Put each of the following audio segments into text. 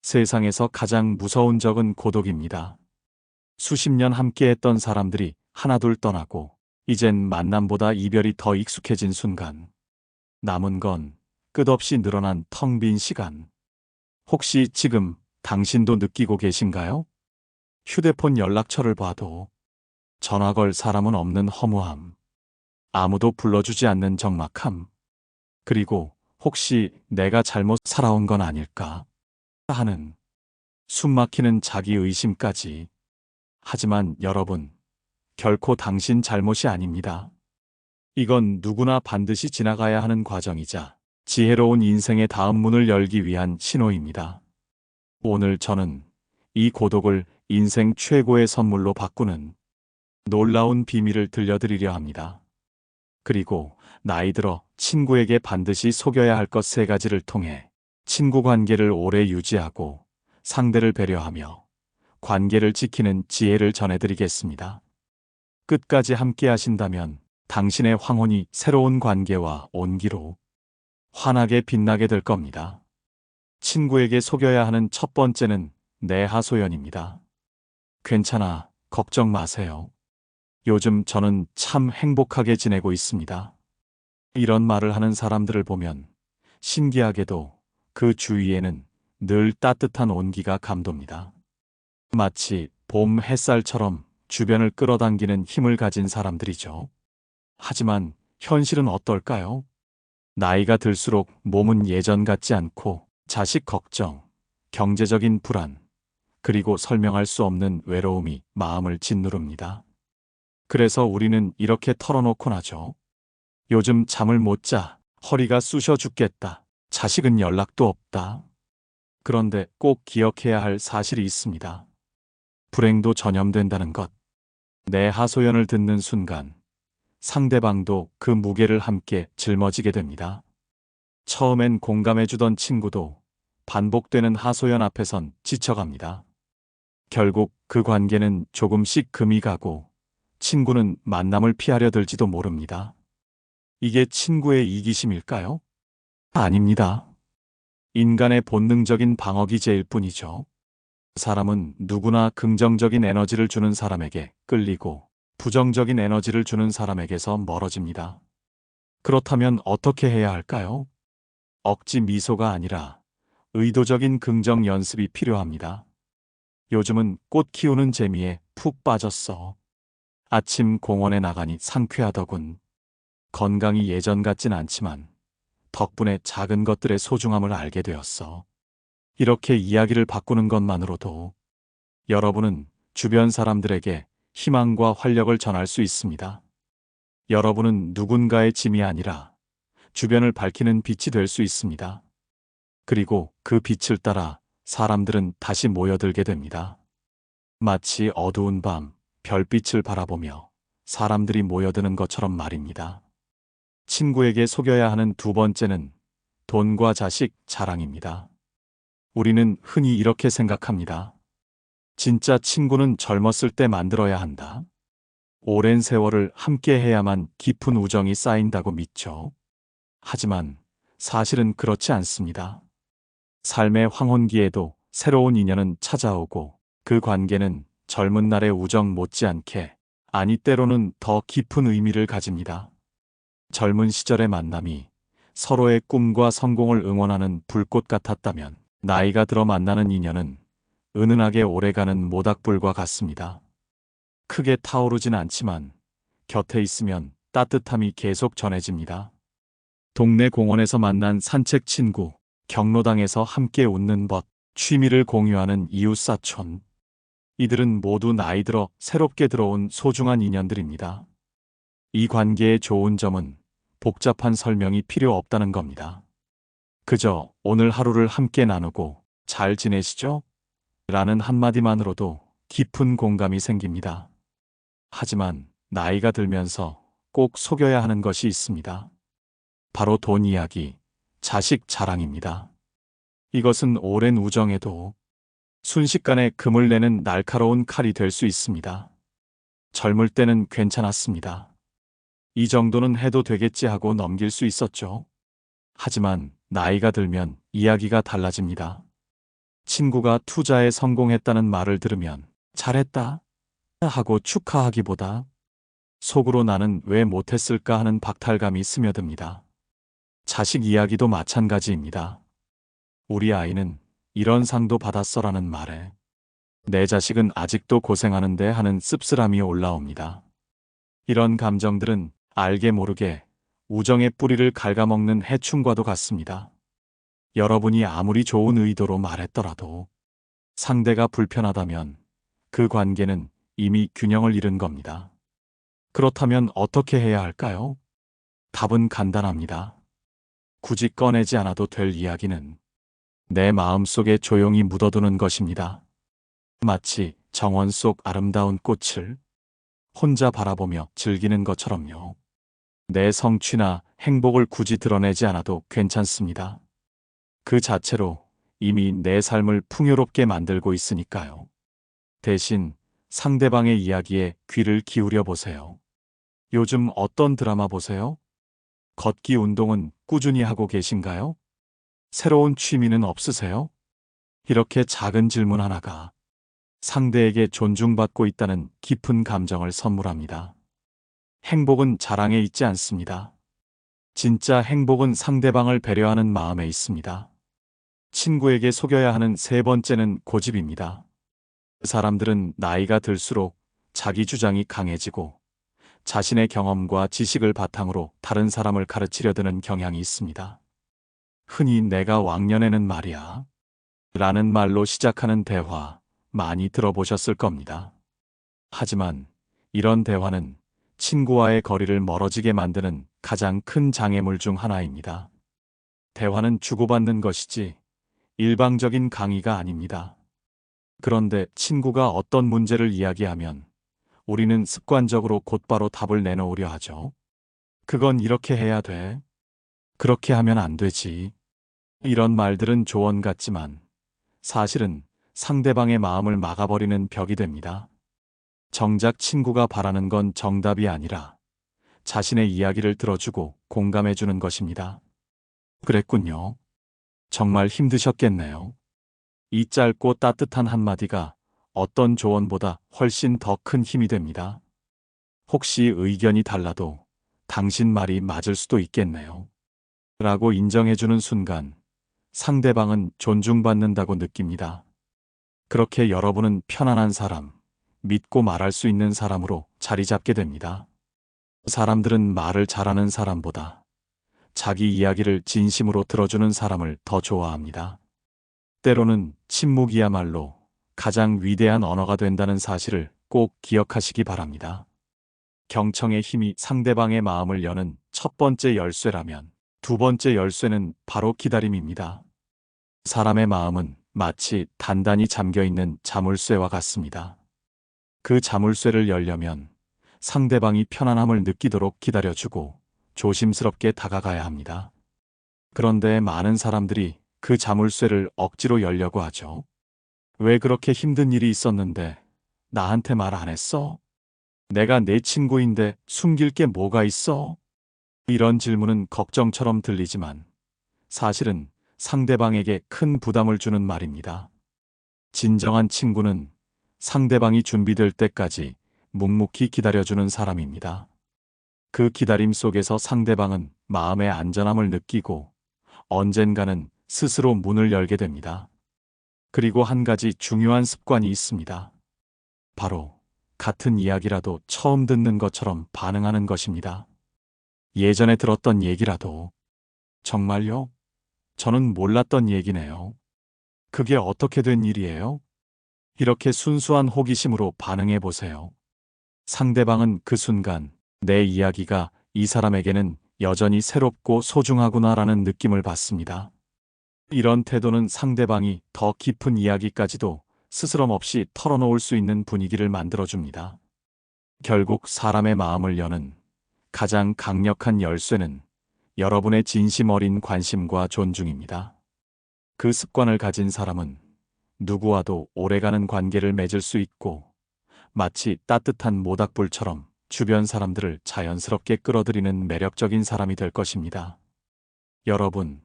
세상에서 가장 무서운 적은 고독입니다. 수십 년 함께했던 사람들이 하나둘 떠나고 이젠 만남보다 이별이 더 익숙해진 순간 남은 건 끝없이 늘어난 텅 빈 시간. 혹시 지금 당신도 느끼고 계신가요? 휴대폰 연락처를 봐도 전화 걸 사람은 없는 허무함, 아무도 불러주지 않는 적막함, 그리고 혹시 내가 잘못 살아온 건 아닐까 하는 숨막히는 자기의심까지. 하지만 여러분, 결코 당신 잘못이 아닙니다. 이건 누구나 반드시 지나가야 하는 과정이자 지혜로운 인생의 다음 문을 열기 위한 신호입니다. 오늘 저는 이 고독을 인생 최고의 선물로 바꾸는 놀라운 비밀을 들려드리려 합니다. 그리고 나이 들어 친구에게 반드시 속여야 할 것 3가지를 통해 친구 관계를 오래 유지하고 상대를 배려하며 관계를 지키는 지혜를 전해드리겠습니다. 끝까지 함께 하신다면 당신의 황혼이 새로운 관계와 온기로 환하게 빛나게 될 겁니다. 친구에게 속여야 하는 첫 번째는 내 하소연입니다. 괜찮아, 걱정 마세요. 요즘 저는 참 행복하게 지내고 있습니다. 이런 말을 하는 사람들을 보면 신기하게도 그 주위에는 늘 따뜻한 온기가 감돕니다. 마치 봄 햇살처럼 주변을 끌어당기는 힘을 가진 사람들이죠. 하지만 현실은 어떨까요? 나이가 들수록 몸은 예전 같지 않고 자식 걱정, 경제적인 불안, 그리고 설명할 수 없는 외로움이 마음을 짓누릅니다. 그래서 우리는 이렇게 털어놓곤 하죠. 요즘 잠을 못 자, 허리가 쑤셔 죽겠다, 자식은 연락도 없다. 그런데 꼭 기억해야 할 사실이 있습니다. 불행도 전염된다는 것. 내 하소연을 듣는 순간 상대방도 그 무게를 함께 짊어지게 됩니다. 처음엔 공감해주던 친구도 반복되는 하소연 앞에선 지쳐갑니다. 결국 그 관계는 조금씩 금이 가고 친구는 만남을 피하려 들지도 모릅니다. 이게 친구의 이기심일까요? 아닙니다. 인간의 본능적인 방어 기제일 뿐이죠. 사람은 누구나 긍정적인 에너지를 주는 사람에게 끌리고 부정적인 에너지를 주는 사람에게서 멀어집니다. 그렇다면 어떻게 해야 할까요? 억지 미소가 아니라 의도적인 긍정 연습이 필요합니다. 요즘은 꽃 키우는 재미에 푹 빠졌어. 아침 공원에 나가니 상쾌하더군. 건강이 예전 같진 않지만 덕분에 작은 것들의 소중함을 알게 되었어. 이렇게 이야기를 바꾸는 것만으로도 여러분은 주변 사람들에게 희망과 활력을 전할 수 있습니다. 여러분은 누군가의 짐이 아니라 주변을 밝히는 빛이 될 수 있습니다. 그리고 그 빛을 따라 사람들은 다시 모여들게 됩니다. 마치 어두운 밤 별빛을 바라보며 사람들이 모여드는 것처럼 말입니다. 친구에게 속여야 하는 2번째는 돈과 자식, 자랑입니다. 우리는 흔히 이렇게 생각합니다. 진짜 친구는 젊었을 때 만들어야 한다. 오랜 세월을 함께 해야만 깊은 우정이 쌓인다고 믿죠. 하지만 사실은 그렇지 않습니다. 삶의 황혼기에도 새로운 인연은 찾아오고 그 관계는 젊은 날의 우정 못지않게, 아니 때로는 더 깊은 의미를 가집니다. 젊은 시절의 만남이 서로의 꿈과 성공을 응원하는 불꽃 같았다면 나이가 들어 만나는 인연은 은은하게 오래가는 모닥불과 같습니다. 크게 타오르진 않지만 곁에 있으면 따뜻함이 계속 전해집니다. 동네 공원에서 만난 산책 친구, 경로당에서 함께 웃는 벗, 취미를 공유하는 이웃사촌. 이들은 모두 나이 들어 새롭게 들어온 소중한 인연들입니다. 이 관계의 좋은 점은 복잡한 설명이 필요 없다는 겁니다. 그저 오늘 하루를 함께 나누고 잘 지내시죠? 라는 한마디만으로도 깊은 공감이 생깁니다. 하지만 나이가 들면서 꼭 속여야 하는 것이 있습니다. 바로 돈 이야기, 자식 자랑입니다. 이것은 오랜 우정에도 순식간에 금을 내는 날카로운 칼이 될 수 있습니다. 젊을 때는 괜찮았습니다. 이 정도는 해도 되겠지 하고 넘길 수 있었죠. 하지만 나이가 들면 이야기가 달라집니다. 친구가 투자에 성공했다는 말을 들으면 잘했다 하고 축하하기보다 속으로 나는 왜 못했을까 하는 박탈감이 스며듭니다. 자식 이야기도 마찬가지입니다. 우리 아이는 이런 상도 받았어라는 말에 내 자식은 아직도 고생하는데 하는 씁쓸함이 올라옵니다. 이런 감정들은 알게 모르게 우정의 뿌리를 갉아먹는 해충과도 같습니다. 여러분이 아무리 좋은 의도로 말했더라도 상대가 불편하다면 그 관계는 이미 균형을 잃은 겁니다. 그렇다면 어떻게 해야 할까요? 답은 간단합니다. 굳이 꺼내지 않아도 될 이야기는 내 마음속에 조용히 묻어두는 것입니다. 마치 정원 속 아름다운 꽃을 혼자 바라보며 즐기는 것처럼요. 내 성취나 행복을 굳이 드러내지 않아도 괜찮습니다. 그 자체로 이미 내 삶을 풍요롭게 만들고 있으니까요. 대신 상대방의 이야기에 귀를 기울여 보세요. 요즘 어떤 드라마 보세요? 걷기 운동은 꾸준히 하고 계신가요? 새로운 취미는 없으세요? 이렇게 작은 질문 하나가 상대에게 존중받고 있다는 깊은 감정을 선물합니다. 행복은 자랑에 있지 않습니다. 진짜 행복은 상대방을 배려하는 마음에 있습니다. 친구에게 속여야 하는 세 번째는 고집입니다. 사람들은 나이가 들수록 자기 주장이 강해지고 자신의 경험과 지식을 바탕으로 다른 사람을 가르치려 드는 경향이 있습니다. 흔히 내가 왕년에는 말이야 라는 말로 시작하는 대화 많이 들어보셨을 겁니다. 하지만 이런 대화는 친구와의 거리를 멀어지게 만드는 가장 큰 장애물 중 하나입니다. 대화는 주고받는 것이지 일방적인 강의가 아닙니다. 그런데 친구가 어떤 문제를 이야기하면 우리는 습관적으로 곧바로 답을 내놓으려 하죠. 그건 이렇게 해야 돼. 그렇게 하면 안 되지. 이런 말들은 조언 같지만 사실은 상대방의 마음을 막아버리는 벽이 됩니다. 정작 친구가 바라는 건 정답이 아니라 자신의 이야기를 들어주고 공감해주는 것입니다. 그랬군요. 정말 힘드셨겠네요. 이 짧고 따뜻한 한마디가 어떤 조언보다 훨씬 더 큰 힘이 됩니다. 혹시 의견이 달라도 당신 말이 맞을 수도 있겠네요. 라고 인정해주는 순간 상대방은 존중받는다고 느낍니다. 그렇게 여러분은 편안한 사람, 믿고 말할 수 있는 사람으로 자리 잡게 됩니다. 사람들은 말을 잘하는 사람보다 자기 이야기를 진심으로 들어주는 사람을 더 좋아합니다. 때로는 침묵이야말로 가장 위대한 언어가 된다는 사실을 꼭 기억하시기 바랍니다. 경청의 힘이 상대방의 마음을 여는 첫 번째 열쇠라면 두 번째 열쇠는 바로 기다림입니다. 사람의 마음은 마치 단단히 잠겨있는 자물쇠와 같습니다. 그 자물쇠를 열려면 상대방이 편안함을 느끼도록 기다려주고 조심스럽게 다가가야 합니다. 그런데 많은 사람들이 그 자물쇠를 억지로 열려고 하죠. 왜 그렇게 힘든 일이 있었는데 나한테 말 안 했어? 내가 내 친구인데 숨길 게 뭐가 있어? 이런 질문은 걱정처럼 들리지만 사실은 상대방에게 큰 부담을 주는 말입니다. 진정한 친구는 상대방이 준비될 때까지 묵묵히 기다려주는 사람입니다. 그 기다림 속에서 상대방은 마음의 안전함을 느끼고 언젠가는 스스로 문을 열게 됩니다. 그리고 한 가지 중요한 습관이 있습니다. 바로 같은 이야기라도 처음 듣는 것처럼 반응하는 것입니다. 예전에 들었던 얘기라도 정말요? 저는 몰랐던 얘기네요. 그게 어떻게 된 일이에요? 이렇게 순수한 호기심으로 반응해 보세요. 상대방은 그 순간 내 이야기가 이 사람에게는 여전히 새롭고 소중하구나라는 느낌을 받습니다. 이런 태도는 상대방이 더 깊은 이야기까지도 스스럼 없이 털어놓을 수 있는 분위기를 만들어줍니다. 결국 사람의 마음을 여는 가장 강력한 열쇠는 여러분의 진심 어린 관심과 존중입니다. 그 습관을 가진 사람은 누구와도 오래가는 관계를 맺을 수 있고 마치 따뜻한 모닥불처럼 주변 사람들을 자연스럽게 끌어들이는 매력적인 사람이 될 것입니다. 여러분,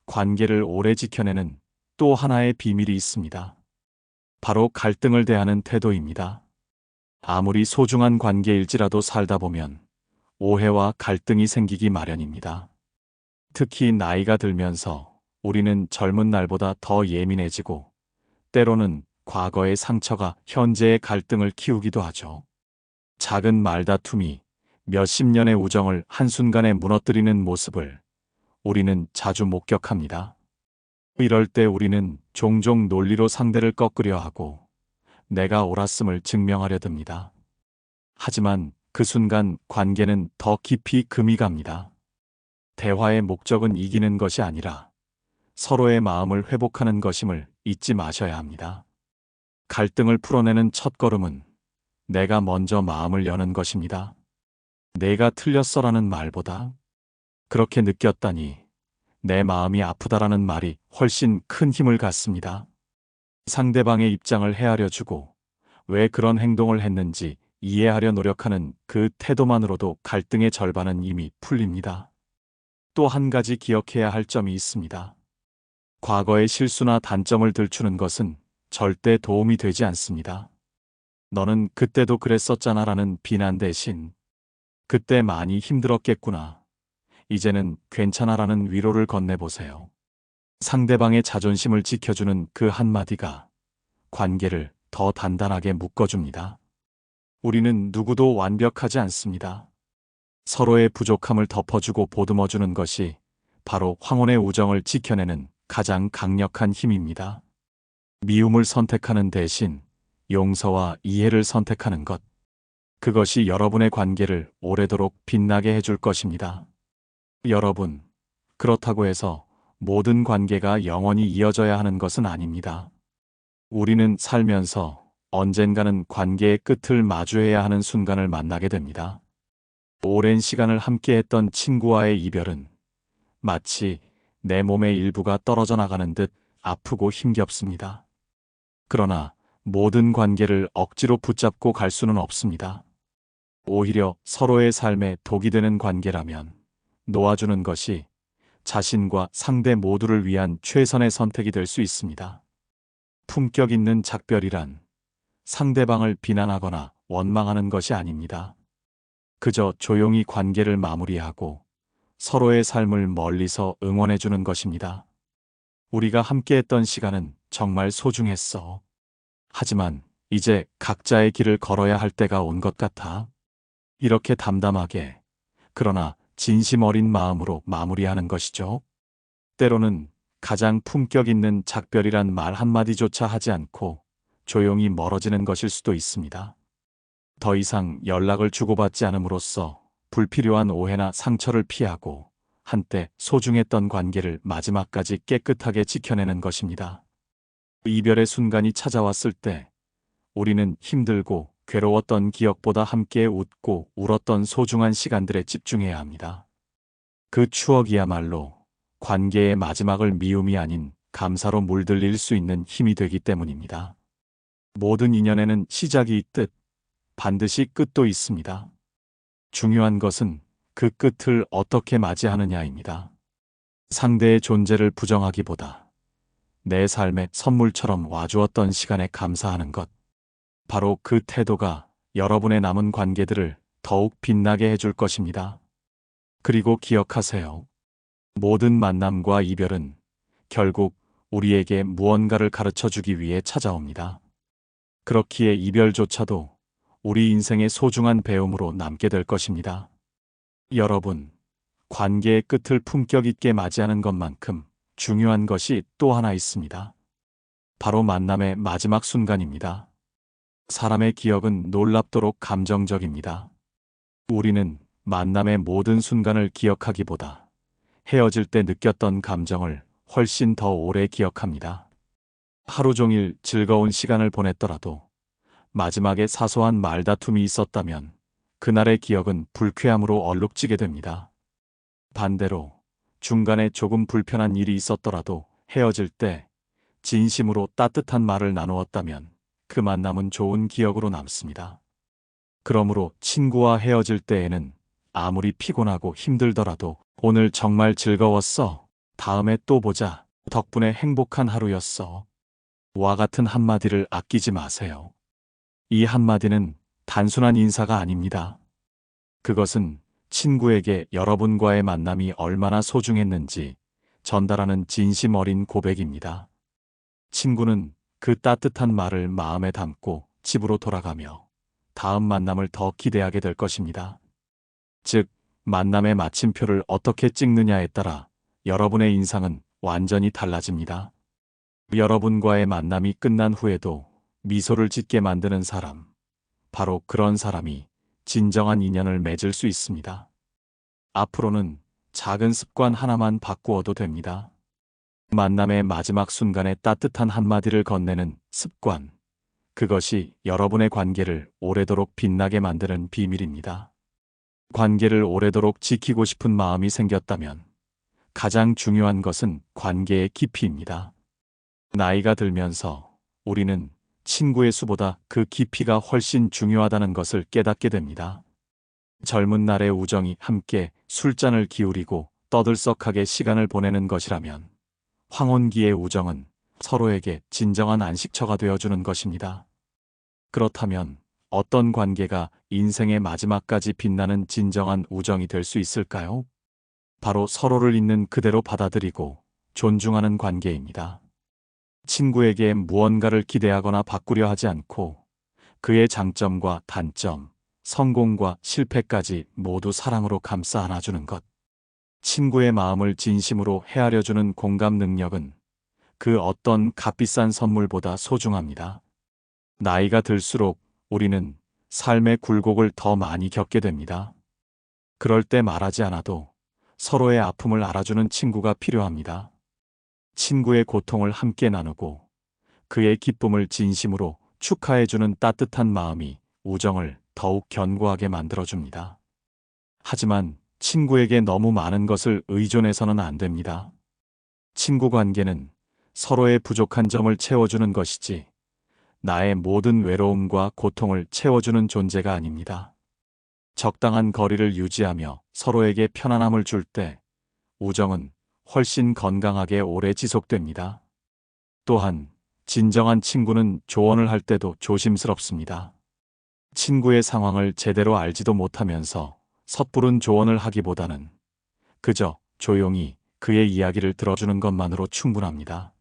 관계를 오래 지켜내는 또 하나의 비밀이 있습니다. 바로 갈등을 대하는 태도입니다. 아무리 소중한 관계일지라도 살다 보면 오해와 갈등이 생기기 마련입니다. 특히 나이가 들면서 우리는 젊은 날보다 더 예민해지고 때로는 과거의 상처가 현재의 갈등을 키우기도 하죠. 작은 말다툼이 몇십 년의 우정을 한순간에 무너뜨리는 모습을 우리는 자주 목격합니다. 이럴 때 우리는 종종 논리로 상대를 꺾으려 하고 내가 옳았음을 증명하려 듭니다. 하지만 그 순간 관계는 더 깊이 금이 갑니다. 대화의 목적은 이기는 것이 아니라 서로의 마음을 회복하는 것임을 잊지 마셔야 합니다. 갈등을 풀어내는 첫걸음은 내가 먼저 마음을 여는 것입니다. 내가 틀렸어라는 말보다 그렇게 느꼈다니 내 마음이 아프다라는 말이 훨씬 큰 힘을 갖습니다. 상대방의 입장을 헤아려주고 왜 그런 행동을 했는지 이해하려 노력하는 그 태도만으로도 갈등의 절반은 이미 풀립니다. 또 한 가지 기억해야 할 점이 있습니다. 과거의 실수나 단점을 들추는 것은 절대 도움이 되지 않습니다. 너는 그때도 그랬었잖아 라는 비난 대신 그때 많이 힘들었겠구나. 이제는 괜찮아 라는 위로를 건네보세요. 상대방의 자존심을 지켜주는 그 한마디가 관계를 더 단단하게 묶어줍니다. 우리는 누구도 완벽하지 않습니다. 서로의 부족함을 덮어주고 보듬어주는 것이 바로 황혼의 우정을 지켜내는 가장 강력한 힘입니다. 미움을 선택하는 대신 용서와 이해를 선택하는 것. 그것이 여러분의 관계를 오래도록 빛나게 해줄 것입니다. 여러분, 그렇다고 해서 모든 관계가 영원히 이어져야 하는 것은 아닙니다. 우리는 살면서 언젠가는 관계의 끝을 마주해야 하는 순간을 만나게 됩니다. 오랜 시간을 함께했던 친구와의 이별은 마치 내 몸의 일부가 떨어져 나가는 듯 아프고 힘겹습니다. 그러나 모든 관계를 억지로 붙잡고 갈 수는 없습니다. 오히려 서로의 삶에 독이 되는 관계라면 놓아주는 것이 자신과 상대 모두를 위한 최선의 선택이 될 수 있습니다. 품격 있는 작별이란 상대방을 비난하거나 원망하는 것이 아닙니다. 그저 조용히 관계를 마무리하고 서로의 삶을 멀리서 응원해주는 것입니다. 우리가 함께했던 시간은 정말 소중했어. 하지만 이제 각자의 길을 걸어야 할 때가 온 것 같아. 이렇게 담담하게, 그러나 진심 어린 마음으로 마무리하는 것이죠. 때로는 가장 품격 있는 작별이란 말 한마디조차 하지 않고 조용히 멀어지는 것일 수도 있습니다. 더 이상 연락을 주고받지 않음으로써 불필요한 오해나 상처를 피하고 한때 소중했던 관계를 마지막까지 깨끗하게 지켜내는 것입니다. 이별의 순간이 찾아왔을 때 우리는 힘들고 괴로웠던 기억보다 함께 웃고 울었던 소중한 시간들에 집중해야 합니다. 그 추억이야말로 관계의 마지막을 미움이 아닌 감사로 물들일 수 있는 힘이 되기 때문입니다. 모든 인연에는 시작이 있듯 반드시 끝도 있습니다. 중요한 것은 그 끝을 어떻게 맞이하느냐입니다. 상대의 존재를 부정하기보다 내 삶의 선물처럼 와주었던 시간에 감사하는 것. 바로 그 태도가 여러분의 남은 관계들을 더욱 빛나게 해줄 것입니다. 그리고 기억하세요. 모든 만남과 이별은 결국 우리에게 무언가를 가르쳐 주기 위해 찾아옵니다. 그렇기에 이별조차도 우리 인생의 소중한 배움으로 남게 될 것입니다. 여러분, 관계의 끝을 품격 있게 맞이하는 것만큼 중요한 것이 또 하나 있습니다. 바로 만남의 마지막 순간입니다. 사람의 기억은 놀랍도록 감정적입니다. 우리는 만남의 모든 순간을 기억하기보다 헤어질 때 느꼈던 감정을 훨씬 더 오래 기억합니다. 하루 종일 즐거운 시간을 보냈더라도 마지막에 사소한 말다툼이 있었다면 그날의 기억은 불쾌함으로 얼룩지게 됩니다. 반대로 중간에 조금 불편한 일이 있었더라도 헤어질 때 진심으로 따뜻한 말을 나누었다면 그 만남은 좋은 기억으로 남습니다. 그러므로 친구와 헤어질 때에는 아무리 피곤하고 힘들더라도 오늘 정말 즐거웠어. 다음에 또 보자. 덕분에 행복한 하루였어. 와 같은 한마디를 아끼지 마세요. 이 한마디는 단순한 인사가 아닙니다. 그것은 친구에게 여러분과의 만남이 얼마나 소중했는지 전달하는 진심 어린 고백입니다. 친구는 그 따뜻한 말을 마음에 담고 집으로 돌아가며 다음 만남을 더 기대하게 될 것입니다. 즉, 만남의 마침표를 어떻게 찍느냐에 따라 여러분의 인상은 완전히 달라집니다. 여러분과의 만남이 끝난 후에도 미소를 짓게 만드는 사람, 바로 그런 사람이 진정한 인연을 맺을 수 있습니다. 앞으로는 작은 습관 하나만 바꾸어도 됩니다. 만남의 마지막 순간에 따뜻한 한마디를 건네는 습관. 그것이 여러분의 관계를 오래도록 빛나게 만드는 비밀입니다. 관계를 오래도록 지키고 싶은 마음이 생겼다면 가장 중요한 것은 관계의 깊이입니다. 나이가 들면서 우리는 친구의 수보다 그 깊이가 훨씬 중요하다는 것을 깨닫게 됩니다. 젊은 날의 우정이 함께 술잔을 기울이고 떠들썩하게 시간을 보내는 것이라면 황혼기의 우정은 서로에게 진정한 안식처가 되어주는 것입니다. 그렇다면 어떤 관계가 인생의 마지막까지 빛나는 진정한 우정이 될 수 있을까요? 바로 서로를 있는 그대로 받아들이고 존중하는 관계입니다. 친구에게 무언가를 기대하거나 바꾸려 하지 않고 그의 장점과 단점, 성공과 실패까지 모두 사랑으로 감싸 안아주는 것. 친구의 마음을 진심으로 헤아려주는 공감 능력은 그 어떤 값비싼 선물보다 소중합니다. 나이가 들수록 우리는 삶의 굴곡을 더 많이 겪게 됩니다. 그럴 때 말하지 않아도 서로의 아픔을 알아주는 친구가 필요합니다. 친구의 고통을 함께 나누고 그의 기쁨을 진심으로 축하해주는 따뜻한 마음이 우정을 더욱 견고하게 만들어줍니다. 하지만 친구에게 너무 많은 것을 의존해서는 안 됩니다. 친구 관계는 서로의 부족한 점을 채워주는 것이지 나의 모든 외로움과 고통을 채워주는 존재가 아닙니다. 적당한 거리를 유지하며 서로에게 편안함을 줄 때 우정은 훨씬 건강하게 오래 지속됩니다. 또한 진정한 친구는 조언을 할 때도 조심스럽습니다. 친구의 상황을 제대로 알지도 못하면서 섣부른 조언을 하기보다는 그저 조용히 그의 이야기를 들어주는 것만으로 충분합니다.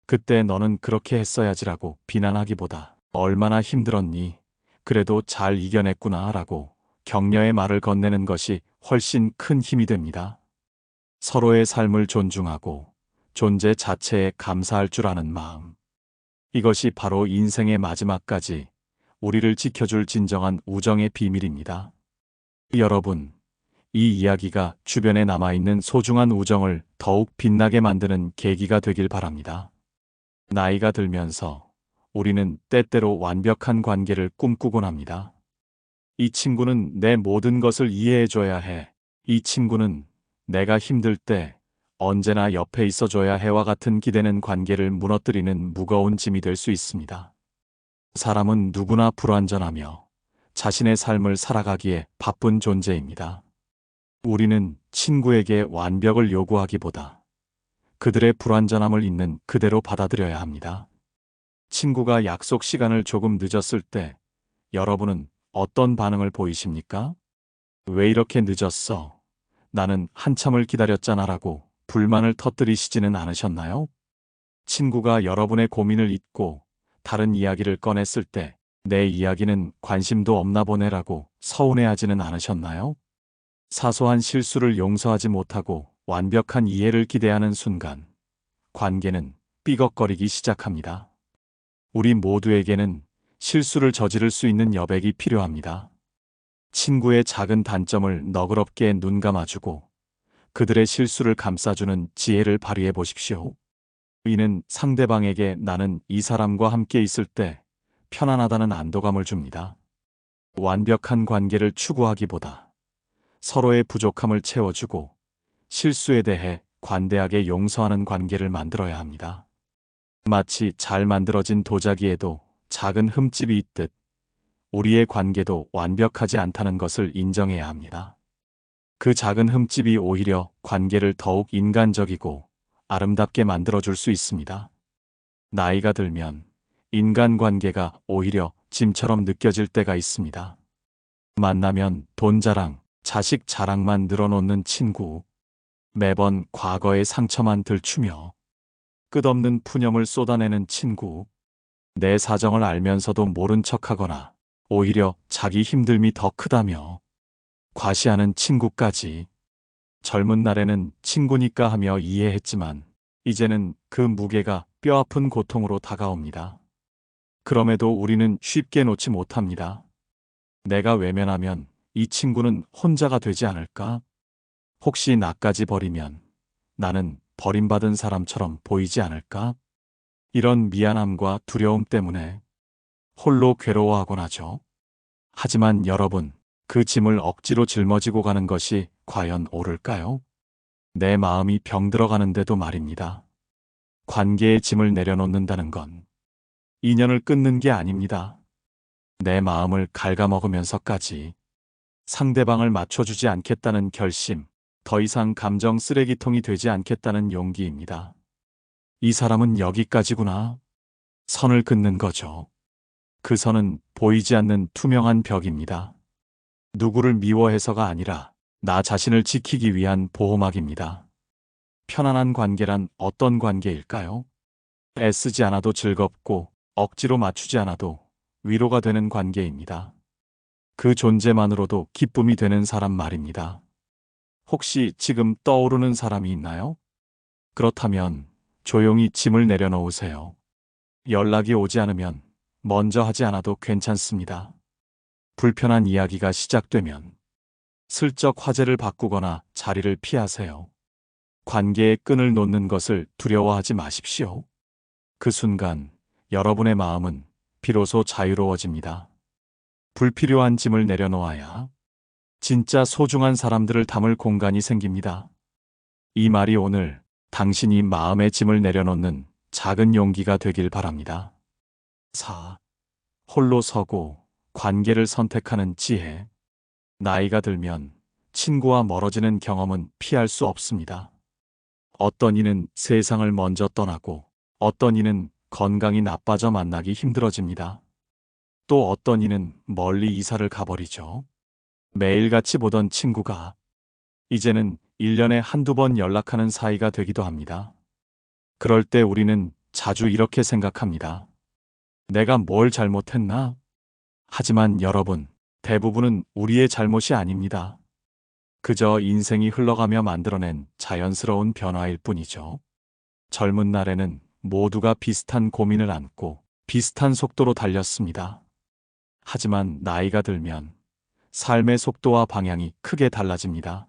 그때 너는 그렇게 했어야지라고 비난하기보다 얼마나 힘들었니? 그래도 잘 이겨냈구나 라고 격려의 말을 건네는 것이 훨씬 큰 힘이 됩니다. 서로의 삶을 존중하고 존재 자체에 감사할 줄 아는 마음. 이것이 바로 인생의 마지막까지 우리를 지켜줄 진정한 우정의 비밀입니다. 여러분, 이 이야기가 주변에 남아있는 소중한 우정을 더욱 빛나게 만드는 계기가 되길 바랍니다. 나이가 들면서 우리는 때때로 완벽한 관계를 꿈꾸곤 합니다. 이 친구는 내 모든 것을 이해해줘야 해. 이 친구는 내가 힘들 때 언제나 옆에 있어줘야 해와 같은 기대는 관계를 무너뜨리는 무거운 짐이 될 수 있습니다. 사람은 누구나 불완전하며 자신의 삶을 살아가기에 바쁜 존재입니다. 우리는 친구에게 완벽을 요구하기보다 그들의 불완전함을 있는 그대로 받아들여야 합니다. 친구가 약속 시간을 조금 늦었을 때 여러분은 어떤 반응을 보이십니까? 왜 이렇게 늦었어? 나는 한참을 기다렸잖아 라고 불만을 터뜨리시지는 않으셨나요? 친구가 여러분의 고민을 잊고 다른 이야기를 꺼냈을 때 내 이야기는 관심도 없나 보네라고 서운해하지는 않으셨나요? 사소한 실수를 용서하지 못하고 완벽한 이해를 기대하는 순간 관계는 삐걱거리기 시작합니다. 우리 모두에게는 실수를 저지를 수 있는 여백이 필요합니다. 친구의 작은 단점을 너그럽게 눈감아주고 그들의 실수를 감싸주는 지혜를 발휘해 보십시오. 이는 상대방에게 나는 이 사람과 함께 있을 때 편안하다는 안도감을 줍니다. 완벽한 관계를 추구하기보다 서로의 부족함을 채워주고 실수에 대해 관대하게 용서하는 관계를 만들어야 합니다. 마치 잘 만들어진 도자기에도 작은 흠집이 있듯 우리의 관계도 완벽하지 않다는 것을 인정해야 합니다. 그 작은 흠집이 오히려 관계를 더욱 인간적이고 아름답게 만들어줄 수 있습니다. 나이가 들면 인간관계가 오히려 짐처럼 느껴질 때가 있습니다. 만나면 돈 자랑, 자식 자랑만 늘어놓는 친구, 매번 과거의 상처만 들추며 끝없는 푸념을 쏟아내는 친구, 내 사정을 알면서도 모른 척하거나 오히려 자기 힘듦이 더 크다며 과시하는 친구까지. 젊은 날에는 친구니까 하며 이해했지만 이제는 그 무게가 뼈아픈 고통으로 다가옵니다. 그럼에도 우리는 쉽게 놓지 못합니다. 내가 외면하면 이 친구는 혼자가 되지 않을까? 혹시 나까지 버리면 나는 버림받은 사람처럼 보이지 않을까? 이런 미안함과 두려움 때문에 홀로 괴로워하곤 하죠. 하지만 여러분, 그 짐을 억지로 짊어지고 가는 것이 과연 옳을까요? 내 마음이 병들어가는데도 말입니다. 관계의 짐을 내려놓는다는 건 인연을 끊는 게 아닙니다. 내 마음을 갉아먹으면서까지 상대방을 맞춰주지 않겠다는 결심, 더 이상 감정 쓰레기통이 되지 않겠다는 용기입니다. 이 사람은 여기까지구나. 선을 긋는 거죠. 그 선은 보이지 않는 투명한 벽입니다. 누구를 미워해서가 아니라 나 자신을 지키기 위한 보호막입니다. 편안한 관계란 어떤 관계일까요? 애쓰지 않아도 즐겁고 억지로 맞추지 않아도 위로가 되는 관계입니다. 그 존재만으로도 기쁨이 되는 사람 말입니다. 혹시 지금 떠오르는 사람이 있나요? 그렇다면 조용히 짐을 내려놓으세요. 연락이 오지 않으면 먼저 하지 않아도 괜찮습니다. 불편한 이야기가 시작되면 슬쩍 화제를 바꾸거나 자리를 피하세요. 관계의 끈을 놓는 것을 두려워하지 마십시오. 그 순간 여러분의 마음은 비로소 자유로워집니다. 불필요한 짐을 내려놓아야 진짜 소중한 사람들을 담을 공간이 생깁니다. 이 말이 오늘 당신이 마음의 짐을 내려놓는 작은 용기가 되길 바랍니다. 4. 홀로 서고 관계를 선택하는 지혜. 나이가 들면 친구와 멀어지는 경험은 피할 수 없습니다. 어떤 이는 세상을 먼저 떠나고 어떤 이는 건강이 나빠져 만나기 힘들어집니다. 또 어떤 이는 멀리 이사를 가버리죠. 매일같이 보던 친구가 이제는 1년에 한두 번 연락하는 사이가 되기도 합니다. 그럴 때 우리는 자주 이렇게 생각합니다. 내가 뭘 잘못했나? 하지만 여러분, 대부분은 우리의 잘못이 아닙니다. 그저 인생이 흘러가며 만들어낸 자연스러운 변화일 뿐이죠. 젊은 날에는 모두가 비슷한 고민을 안고 비슷한 속도로 달렸습니다. 하지만 나이가 들면 삶의 속도와 방향이 크게 달라집니다.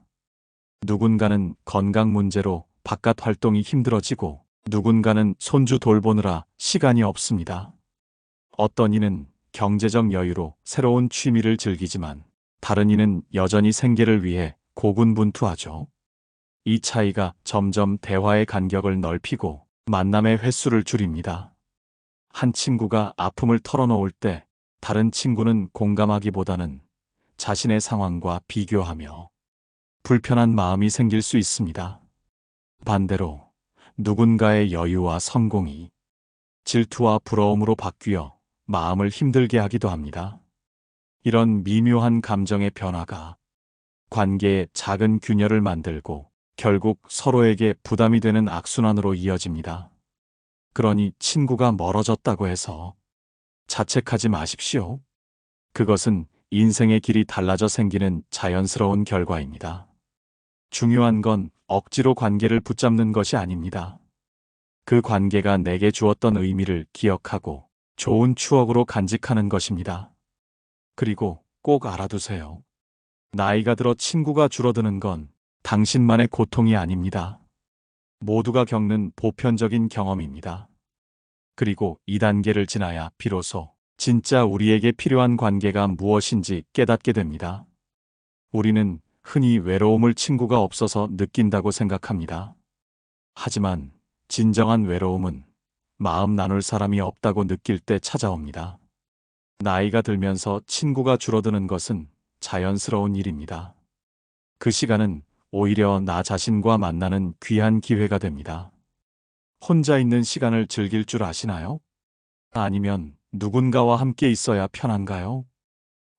누군가는 건강 문제로 바깥 활동이 힘들어지고 누군가는 손주 돌보느라 시간이 없습니다. 어떤 이는 경제적 여유로 새로운 취미를 즐기지만 다른 이는 여전히 생계를 위해 고군분투하죠. 이 차이가 점점 대화의 간격을 넓히고 만남의 횟수를 줄입니다. 한 친구가 아픔을 털어놓을 때 다른 친구는 공감하기보다는 자신의 상황과 비교하며 불편한 마음이 생길 수 있습니다. 반대로 누군가의 여유와 성공이 질투와 부러움으로 바뀌어 마음을 힘들게 하기도 합니다. 이런 미묘한 감정의 변화가 관계에 작은 균열을 만들고 결국 서로에게 부담이 되는 악순환으로 이어집니다. 그러니 친구가 멀어졌다고 해서 자책하지 마십시오. 그것은 인생의 길이 달라져 생기는 자연스러운 결과입니다. 중요한 건 억지로 관계를 붙잡는 것이 아닙니다. 그 관계가 내게 주었던 의미를 기억하고 좋은 추억으로 간직하는 것입니다. 그리고 꼭 알아두세요. 나이가 들어 친구가 줄어드는 건 당신만의 고통이 아닙니다. 모두가 겪는 보편적인 경험입니다. 그리고 이 단계를 지나야 비로소 진짜 우리에게 필요한 관계가 무엇인지 깨닫게 됩니다. 우리는 흔히 외로움을 친구가 없어서 느낀다고 생각합니다. 하지만 진정한 외로움은 마음 나눌 사람이 없다고 느낄 때 찾아옵니다. 나이가 들면서 친구가 줄어드는 것은 자연스러운 일입니다. 그 시간은 오히려 나 자신과 만나는 귀한 기회가 됩니다. 혼자 있는 시간을 즐길 줄 아시나요? 아니면 누군가와 함께 있어야 편한가요?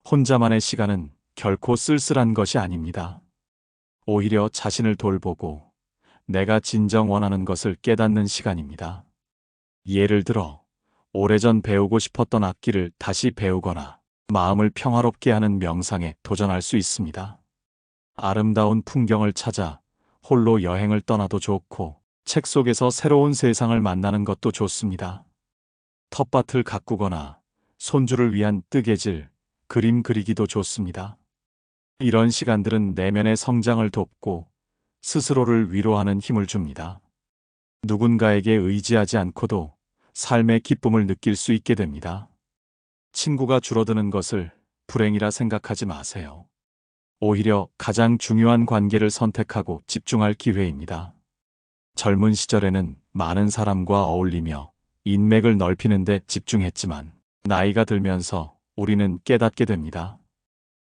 혼자만의 시간은 결코 쓸쓸한 것이 아닙니다. 오히려 자신을 돌보고 내가 진정 원하는 것을 깨닫는 시간입니다. 예를 들어, 오래전 배우고 싶었던 악기를 다시 배우거나 마음을 평화롭게 하는 명상에 도전할 수 있습니다. 아름다운 풍경을 찾아 홀로 여행을 떠나도 좋고, 책 속에서 새로운 세상을 만나는 것도 좋습니다. 텃밭을 가꾸거나 손주를 위한 뜨개질, 그림 그리기도 좋습니다. 이런 시간들은 내면의 성장을 돕고 스스로를 위로하는 힘을 줍니다. 누군가에게 의지하지 않고도 삶의 기쁨을 느낄 수 있게 됩니다. 친구가 줄어드는 것을 불행이라 생각하지 마세요. 오히려 가장 중요한 관계를 선택하고 집중할 기회입니다. 젊은 시절에는 많은 사람과 어울리며 인맥을 넓히는 데 집중했지만, 나이가 들면서 우리는 깨닫게 됩니다.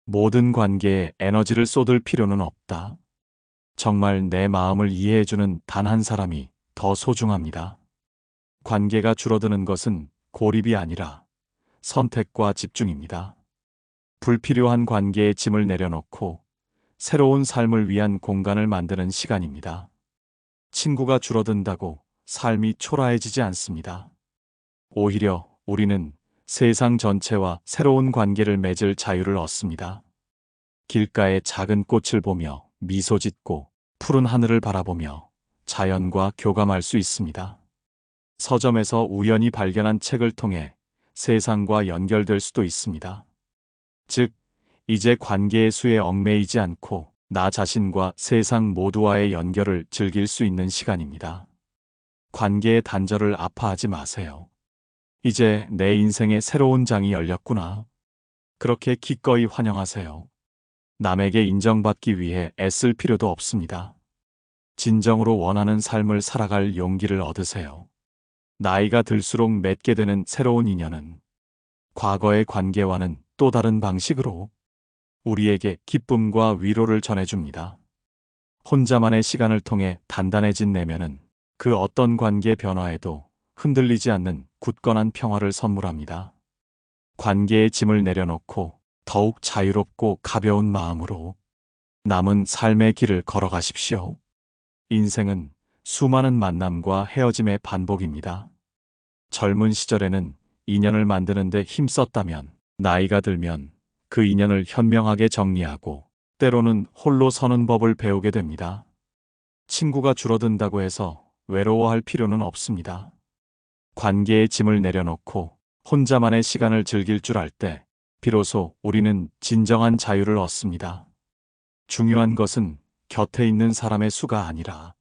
모든 관계에 에너지를 쏟을 필요는 없다. 정말 내 마음을 이해해주는 단 한 사람이 더 소중합니다. 관계가 줄어드는 것은 고립이 아니라 선택과 집중입니다. 불필요한 관계의 짐을 내려놓고 새로운 삶을 위한 공간을 만드는 시간입니다. 친구가 줄어든다고 삶이 초라해지지 않습니다. 오히려 우리는 세상 전체와 새로운 관계를 맺을 자유를 얻습니다. 길가의 작은 꽃을 보며 미소 짓고 푸른 하늘을 바라보며 자연과 교감할 수 있습니다. 서점에서 우연히 발견한 책을 통해 세상과 연결될 수도 있습니다. 즉, 이제 관계의 수에 얽매이지 않고 나 자신과 세상 모두와의 연결을 즐길 수 있는 시간입니다. 관계의 단절을 아파하지 마세요. 이제 내 인생의 새로운 장이 열렸구나. 그렇게 기꺼이 환영하세요. 남에게 인정받기 위해 애쓸 필요도 없습니다. 진정으로 원하는 삶을 살아갈 용기를 얻으세요. 나이가 들수록 맺게 되는 새로운 인연은 과거의 관계와는 또 다른 방식으로 우리에게 기쁨과 위로를 전해줍니다. 혼자만의 시간을 통해 단단해진 내면은 그 어떤 관계 변화에도 흔들리지 않는 굳건한 평화를 선물합니다. 관계의 짐을 내려놓고 더욱 자유롭고 가벼운 마음으로 남은 삶의 길을 걸어가십시오. 인생은 수많은 만남과 헤어짐의 반복입니다. 젊은 시절에는 인연을 만드는 데 힘썼다면, 나이가 들면 그 인연을 현명하게 정리하고 때로는 홀로 서는 법을 배우게 됩니다. 친구가 줄어든다고 해서 외로워할 필요는 없습니다. 관계의 짐을 내려놓고 혼자만의 시간을 즐길 줄 알 때 비로소 우리는 진정한 자유를 얻습니다. 중요한 것은 곁에 있는 사람의 수가 아니라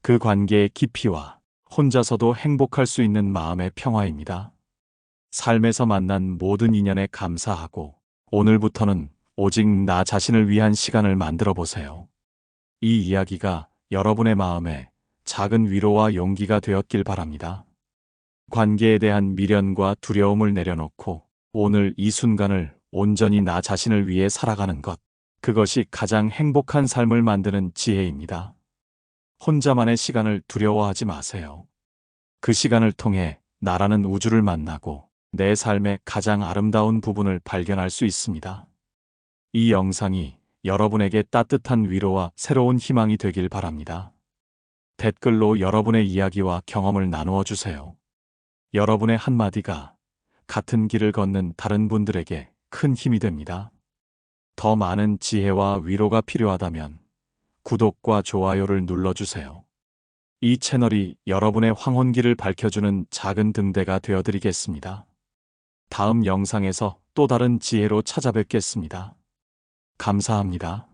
그 관계의 깊이와 혼자서도 행복할 수 있는 마음의 평화입니다. 삶에서 만난 모든 인연에 감사하고 오늘부터는 오직 나 자신을 위한 시간을 만들어 보세요. 이 이야기가 여러분의 마음에 작은 위로와 용기가 되었길 바랍니다. 관계에 대한 미련과 두려움을 내려놓고 오늘 이 순간을 온전히 나 자신을 위해 살아가는 것, 그것이 가장 행복한 삶을 만드는 지혜입니다. 혼자만의 시간을 두려워하지 마세요. 그 시간을 통해 나라는 우주를 만나고 내 삶의 가장 아름다운 부분을 발견할 수 있습니다. 이 영상이 여러분에게 따뜻한 위로와 새로운 희망이 되길 바랍니다. 댓글로 여러분의 이야기와 경험을 나누어 주세요. 여러분의 한마디가 같은 길을 걷는 다른 분들에게 큰 힘이 됩니다. 더 많은 지혜와 위로가 필요하다면 구독과 좋아요를 눌러주세요. 이 채널이 여러분의 황혼길을 밝혀주는 작은 등대가 되어드리겠습니다. 다음 영상에서 또 다른 지혜로 찾아뵙겠습니다. 감사합니다.